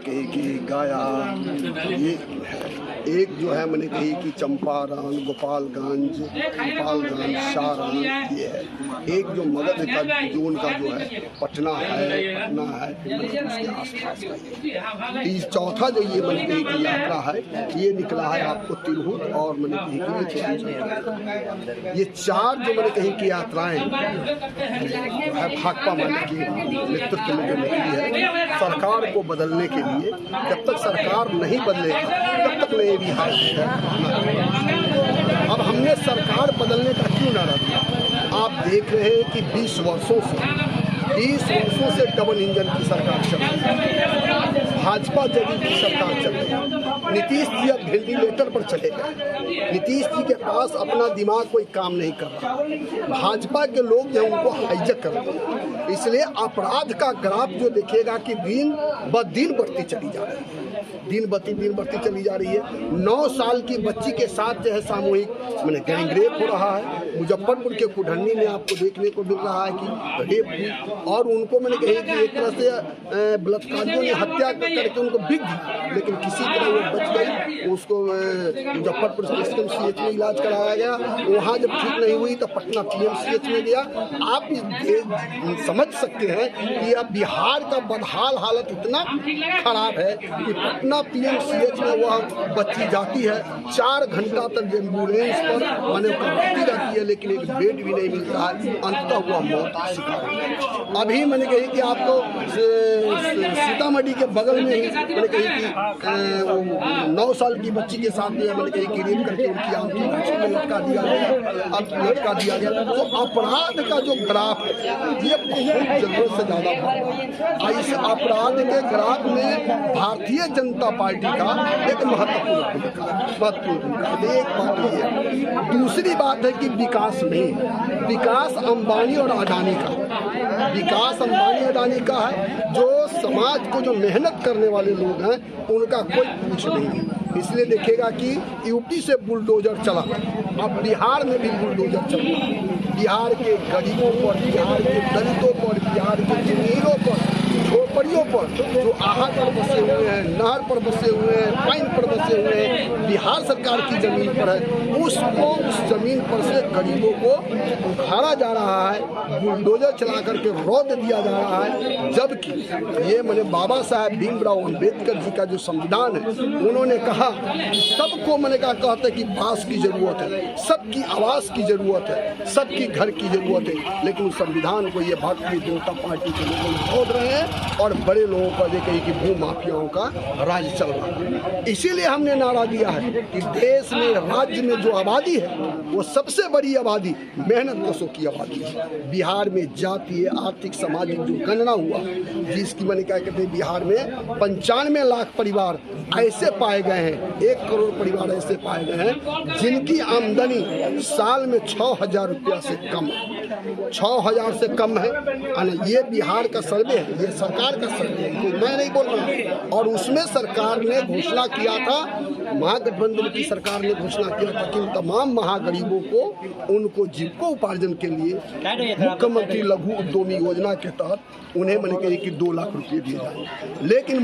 कही कि गाया, ये एक जो है मैंने कही कि चंपारण, गोपालगंज, सारण, ये है। एक जो मगध का जो उनका जो है पटना है, उसके आसपास का ये चौथा जो ये मैंने कही कि यात्रा है, ये निकला है आपको तिरहुत और मैंने कही कि ये चार जो मैंने कही कि यात्राएं है भाकपा माले के नेतृत्व में जो निकली है सरकार को बदलने के लिए। जब तक सरकार नहीं बदलेगी तब तक नहीं बिहार है। अब हमने सरकार बदलने का क्यों नारा दिया? आप देख रहे हैं कि 20 वर्षों से डबल इंजन की सरकार चल रही है, भाजपा जदयू की सरकार चल रही है। नीतीश जी अब वेंटिलेटर पर चले गए। नीतीश जी के पास अपना दिमाग कोई काम नहीं कर रहा। भाजपा के लोग जो उनको हाईजैक कर रहे हैं, इसलिए अपराध का ग्राफ जो देखेगा कि दिन ब दिन बढ़ती चली जा रही है, दिन बढ़ती चली जा रही है। 9 साल की बच्ची के साथ जो है सामूहिक मैंने गैंगरेप हो रहा है। मुजफ्फरपुर के कुढ़नी में आपको देखने को मिल रहा है कि रेप हुई और उनको मैंने कही कि एक तरह से बलात्कारियों ने हत्या करके उनको बिक दी, लेकिन किसी तरह वो बच गई। उसको मुजफ्फरपुर CMCH में इलाज कराया गया। वहाँ जब ठीक नहीं हुई तो पटना PMCH में गया। आप समझ सकते हैं कि अब बिहार का बदहाल हालत इतना खराब है कि पटना PMCH में वह बच्ची जाती है, 4 घंटा तक एम्बुलेंस पर माने रखती रहती है, लेकिन एक बेड भी नहीं मिलता है। अंततः हुआ मौत का शिकार। अभी मैंने कही कि आपको सीतामढ़ी के बगल में ही मैंने कही कि 9 साल की बच्ची के साथ में मैंने कही कि रेप करके उनकी आम की गाछी में लटका दिया गया। तो अपराध का जो ग्राफ है ये बहुत जरूरत से ज़्यादा बढ़ा। इस अपराध के ग्राफ में भारतीय जनता पार्टी का एक महत्वपूर्ण भूमिका है। एक बात ये है। दूसरी बात है कि विकास नहीं, विकास अंबानी और अडानी का, विकास अंबानी अडानी का है। जो समाज को जो मेहनत करने वाले लोग हैं उनका कोई पूछ नहीं है। इसलिए देखिएगा कि यूपी से बुलडोजर चला, अब बिहार में भी बुलडोजर चल रहा है। बिहार के गरीबों पर, बिहार के दलितों पर, बिहार के जमीनों पर, झोपड़ियों पर जो आहत पर बसे हुए हैं, नहर पर बसे हुए हैं, पाइन पर बसे हुए हैं, बिहार सरकार की जमीन पर है, उसको उस जमीन पर से गरीबों को उखाड़ा जा रहा है, बुलडोजर चला करके रौद दिया जा रहा है। जबकि ये मैंने बाबा साहब भीमराव अम्बेडकर जी का जो संविधान है, उन्होंने कहा सबको मैंने कहा कहते कि बास की जरूरत है, सबकी आवास की जरूरत है, सबकी घर की जरूरत है, लेकिन उस संविधान को ये भारतीय जनता पार्टी के लोग छोड़ रहे हैं और बड़े लोगों पर कही कि भू माफियाओं का राज चल रहा है। इसीलिए हमने नारा दिया है कि देश में, राज्य में जो आबादी है वो सबसे बड़ी आबादी मेहनत कशों की आबादी है। बिहार में जातीय, आर्थिक, सामाजिक जो गणना हुआ, जिसकी मैंने क्या कहते हैं बिहार में 95 लाख परिवार ऐसे पाए गए हैं, 1 करोड़ परिवार ऐसे पाए गए हैं जिनकी आमदनी साल में 6,000 रुपया से कम है, 6,000 से कम है। ये बिहार का सर्वे है, ये सरकार का सर्वे है, तो मैं नहीं बोल रहा हूँ। और उसमें सरकार ने घोषणा किया था, महागठबंधन की सरकार ने घोषणा किया था कि तमाम महागरीबों को उनको जीविकोपार्जन के लिए मुख्यमंत्री लघु उद्यमी योजना के तहत उन्हें मैंने कही कि 2 लाख रुपये दिए जाए। लेकिन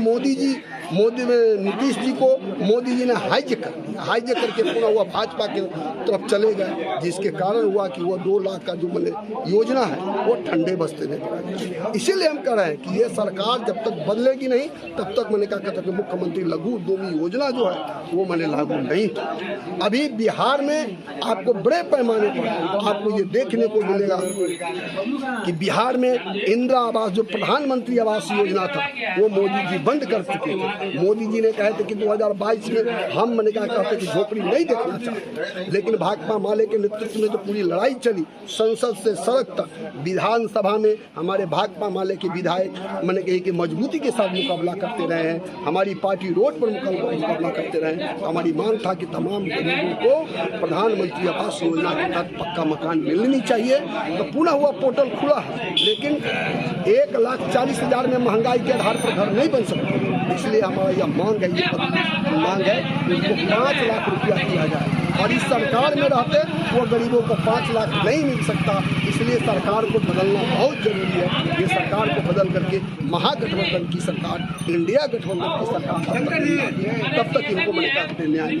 नीतीश जी को मोदी जी ने हाईजैक कर दिया, हाईजैक करके पूरा हुआ भाजपा के तरफ चले गए, जिसके कारण हुआ कि वो 2 लाख का जो मैंने योजना है वो ठंडे बस्ते में पड़ा। इसीलिए हम कह रहे हैं कि ये सरकार जब तक बदलेगी नहीं तब तक मैंने क्या कहता कि मुख्यमंत्री लघु उद्यमी योजना जो है वो मैंने लागू नहीं। अभी बिहार में आपको बड़े पैमाने पर आपको ये देखने को मिलेगा कि बिहार में इंदिरा आवास जो प्रधानमंत्री आवास योजना था वो मोदी जी बंद कर चुके थे। मोदी जी ने कहे थे कि 2022 में हम मैंने क्या कहते कि झोपड़ी नहीं देखना चाहते, लेकिन भाकपा माले के नेतृत्व में जो पूरी लड़ाई चली संसद से सड़क तक, विधानसभा में हमारे भाकपा माले के विधायक मैंने कही कि मजबूती के साथ मुकाबला करते रहे हैं। हमारी पार्टी रोड पर मुकाबला करते रहे। हमारी मांग था कि तमाम गरीबों को प्रधानमंत्री आवास योजना के तहत पक्का मकान मिलनी चाहिए। तो पुनः हुआ पोर्टल खुला है, लेकिन 1,40,000 में महंगाई के आधार पर घर नहीं बन सकते। इसलिए हमारा यह मांग है, ये मांग है कि उनको 5 लाख रुपया दिया जाए। और इस सरकार में रहते वो गरीबों को 5 लाख नहीं मिल सकता। इसलिए सरकार को बदलना बहुत जरूरी है। ये सरकार को बदल करके महागठबंधन की सरकार, इंडिया गठबंधन की सरकार तब तक इनको न्याय